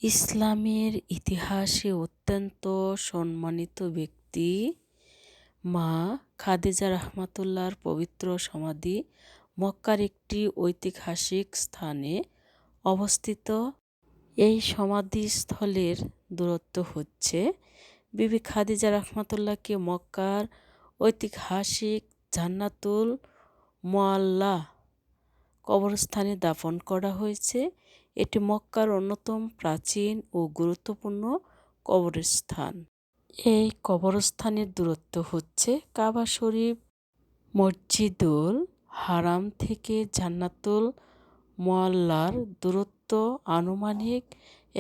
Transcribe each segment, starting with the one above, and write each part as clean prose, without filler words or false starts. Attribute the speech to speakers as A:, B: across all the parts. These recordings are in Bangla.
A: ইসলামের ইতিহাসে অত্যন্ত সম্মানিত ব্যক্তি মা খাদিজা রাহমাতুল্লাহর পবিত্র সমাধি মক্কার একটি ঐতিহাসিক স্থানে অবস্থিত। এই সমাধিস্থলের দূরত্ব হচ্ছে বিবি খাদিজা রাহমাতুল্লাহকে মক্কার ঐতিহাসিক জান্নাতুল মুআল্লা কবরস্থানে দাফন করা হয়েছে। এটি মক্কার অন্যতম প্রাচীন ও গুরুত্বপূর্ণ কবরস্থান। এই কবরস্থানের দূরত্ব হচ্ছে কাবা শরীফ মসজিদুল হারাম থেকে জান্নাতুল মুআল্লার দূরত্ব আনুমানিক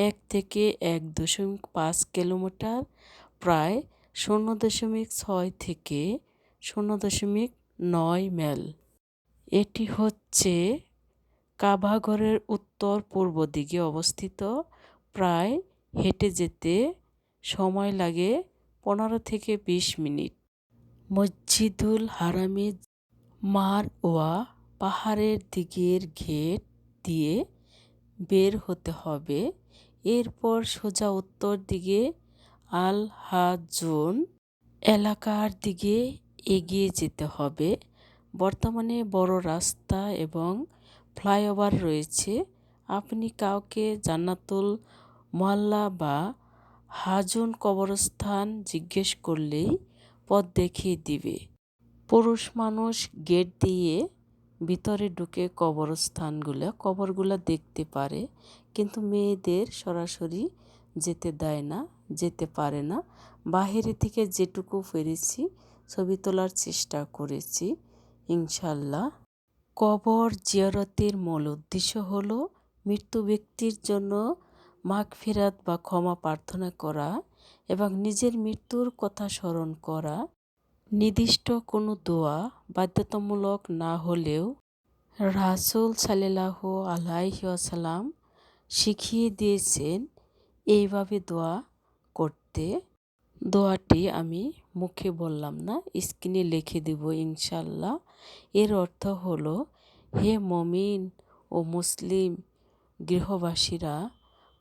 A: 1 থেকে 1.5 কিলোমিটার, প্রায় 0.6 থেকে 0.9 মাইল। এটি হচ্ছে কাবাঘরের উত্তর পূর্ব দিকে অবস্থিত। প্রায় হেঁটে যেতে সময় লাগে 15 থেকে 20 মিনিট। মসজিদুল হারামে মারওয়া পাহাড়ের দিকের গেট দিয়ে বের হতে হবে। এরপর সোজা উত্তর দিকে আল হাজুন এলাকার দিকে এগিয়ে যেতে হবে। বর্তমানে বড় রাস্তা এবং ফ্লাইওভার রয়েছে। আপনি কাউকে জান্নাতুল মুআল্লা বা হাজুন কবরস্থান জিজ্ঞেস করলেই পথ দেখিয়ে দিবে। পুরুষ মানুষ গেট দিয়ে ভিতরে ঢুকে কবরগুলো দেখতে পারে, কিন্তু মেয়েদের সরাসরি যেতে দেয় না, যেতে পারে না। বাহিরে থেকে যেটুকু পেরেছি ছবি তোলার চেষ্টা করেছি ইনশাল্লাহ। কবর জিয়ারতের মূল উদ্দেশ্য হলো মৃত্যু ব্যক্তির জন্য মাগফিরাত বা ক্ষমা প্রার্থনা করা এবং নিজের মৃত্যুর কথা স্মরণ করা। নির্দিষ্ট কোনো দোয়া বাধ্যতামূলক না হলেও রাসূল সাল্লাল্লাহু আলাইহি ওয়াসাল্লাম শিখিয়ে দিয়েছেন এইভাবে দোয়া করতে। দোয়াটি আমি মুখে বললাম না, স্ক্রিনে লিখে দেব ইনশাল্লাহ। এর অর্থ হলো, হে মুমিন ও মুসলিম গৃহবাসীরা,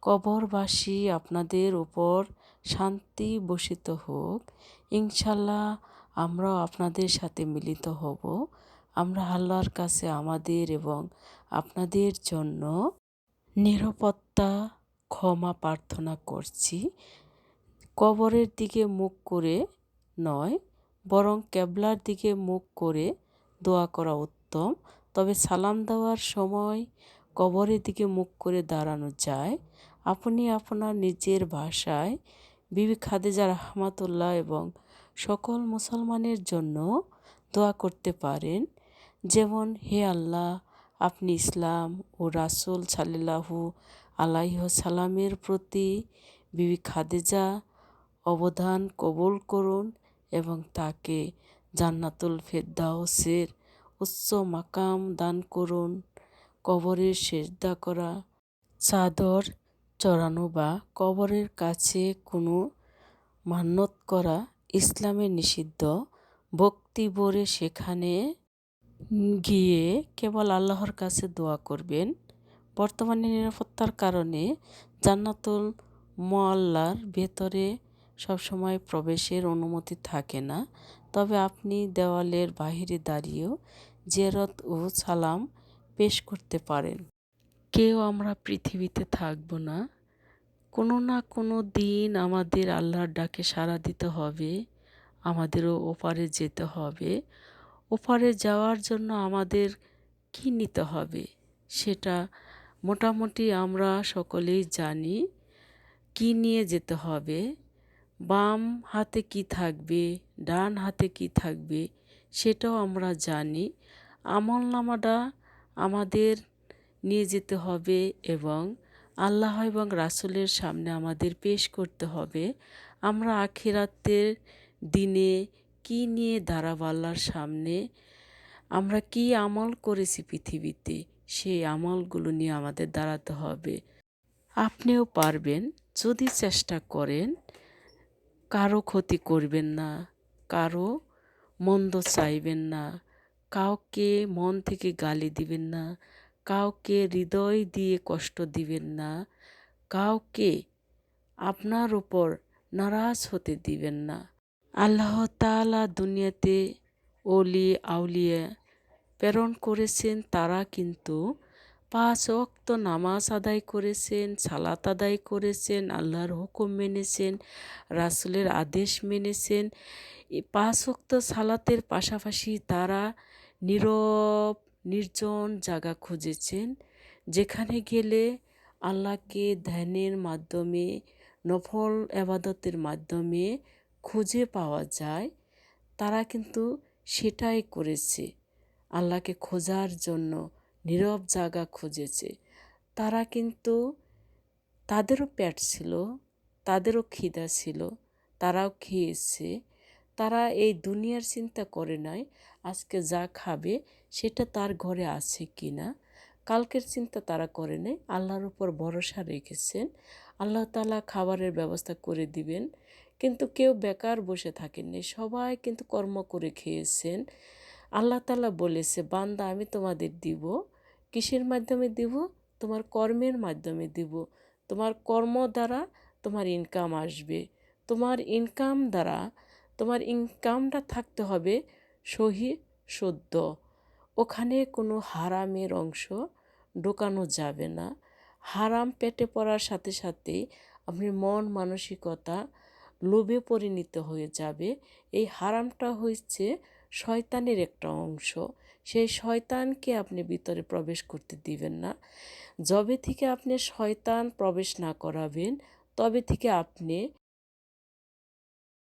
A: কবরবাসী আপনাদের উপর শান্তি বর্ষিত হোক। ইনশাল্লাহ আমরাও আপনাদের সাথে মিলিত হব। আমরা আল্লাহর কাছে আমাদের এবং আপনাদের জন্য নিরাপত্তা ক্ষমা প্রার্থনা করছি। কবরের দিকে মুখ করে নয়, বরং কেবলার দিকে মুখ করে দোয়া করা উত্তম। তবে সালাম দেওয়ার সময় কবরের দিকে মুখ করে দাঁড়ানো যায়। আপনি আপনার নিজের ভাষায় বিবি খাদিজা রাহমাতুল্লাহ এবং সকল মুসলমানের জন্য দোয়া করতে পারেন, যেমন, হে আল্লাহ, আপনি ইসলাম ও রাসূল সাল্লাল্লাহু আলাইহি ওয়াসাল্লামের প্রতি বিবি খাদিজা অবদান কবুল করুন এবং তাকে জান্নাতুল ফেরদাউসের উচ্চ মাকাম দান করুন। কবরের সিজদা করা, চাদর চড়ানো বা কবরের কাছে কোনো মান্যত করা ইসলামে নিষিদ্ধ। ভক্তি ভরে সেখানে গিয়ে কেবল আল্লাহর কাছে দোয়া করবেন। বর্তমানে নিরাপত্তার কারণে জান্নাতুল মুআল্লার ভেতরে সবসময় প্রবেশের অনুমতি থাকে না, তবে আপনি দেওয়ালের বাহিরে দাঁড়িয়েও জিয়ারত ও সালাম পেশ করতে পারেন। কেউ আমরা পৃথিবীতে থাকব না, কোনো না কোনো দিন আমাদের আল্লাহর ডাকে সাড়া দিতে হবে, আমাদেরও ওপারে যেতে হবে। ওপারে যাওয়ার জন্য আমাদের কি নিতে হবে সেটা মোটামুটি আমরা সকলেই জানি। কি নিয়ে যেতে হবে, বাম হাতে কি থাকবে, ডান হাতে কি থাকবে সেটাও আমরা জানি। আমলনামাটা আমাদের নিয়ে যেতে হবে এবং আল্লাহ এবং রাসূলের সামনে আমাদের পেশ করতে হবে। আমরা আখিরাতের দিনে কি নিয়ে দাঁড়াবো আল্লাহর সামনে, আমরা কি আমল করেছি পৃথিবীতে, সেই আমলগুলো নিয়ে আমাদের দাঁড়াতে হবে। আপনিও পারবেন যদি চেষ্টা করেন। কারো ক্ষতি করবেন না, কারো মন্দ চাইবেন না, কাউকে মন থেকে গালি দিবেন না, কাউকে হৃদয় দিয়ে কষ্ট দিবেন না, কাউকে আপনার উপর নারাজ হতে দিবেন না। আল্লাহ তাআলা দুনিয়াতে ওলি আউলিয়া প্রেরণ করেছেন, তারা কিন্তু 5 ওয়াক্ত নামাজ আদায় করেছেন, সালাত আদায় করেছেন, আল্লাহর হুকুম মেনেছেন, রাসূলের আদেশ মেনেছেন। এই 5 ওয়াক্ত সালাতের পাশাপাশি তারা নীরব নির্জন জায়গা খুঁজেছেন, যেখানে গেলে আল্লাহকে ধ্যানের মাধ্যমে, নফল ইবাদতের মাধ্যমে খুঁজে পাওয়া যায়। তারা কিন্তু সেটাই করেছে। আল্লাহকে খোঁজার জন্য নীরব জায়গা খুঁজেছে। তারা কিন্তু, তাদেরও পেট ছিল, তাদেরও খিদা ছিল, তারাও খেয়েছে। তারা এই দুনিয়ার চিন্তা করে নাই আজকে যা খাবে সেটা তার ঘরে আছে কি না। কালকের চিন্তা তারা করে নাই, আল্লাহর উপর ভরসা রেখেছেন। আল্লাহ তাআলা খাবারের ব্যবস্থা করে দিবেন। কিন্তু কেউ বেকার বসে থাকেননি, সবাই কিন্তু কর্ম করে খেয়েছেন। আল্লাহ তাআলা বলেছে, বান্দা আমি তোমাদের দিব। কিসের মাধ্যমে দিব? তোমার কর্মের মাধ্যমে দিব। তোমার কর্ম দ্বারা তোমার ইনকাম আসবে। তোমার ইনকাম দ্বারা, তোমার ইনকামটা থাকতে হবে সহি শুদ্ধ। ওখানে কোনো হারামের অংশ ঢোকানো যাবে না। হারাম পেটে পড়ার সাথে সাথেই আপনার মন মানসিকতা লোভে পরিণত হয়ে যাবে। এই হারামটা হচ্ছে শয়তানের একটা অংশ। সেই শয়তানকে আপনি ভিতরে প্রবেশ করতে দিবেন না। যবে থেকে আপনি শয়তান প্রবেশ না করাবেন, তবে থেকে আপনি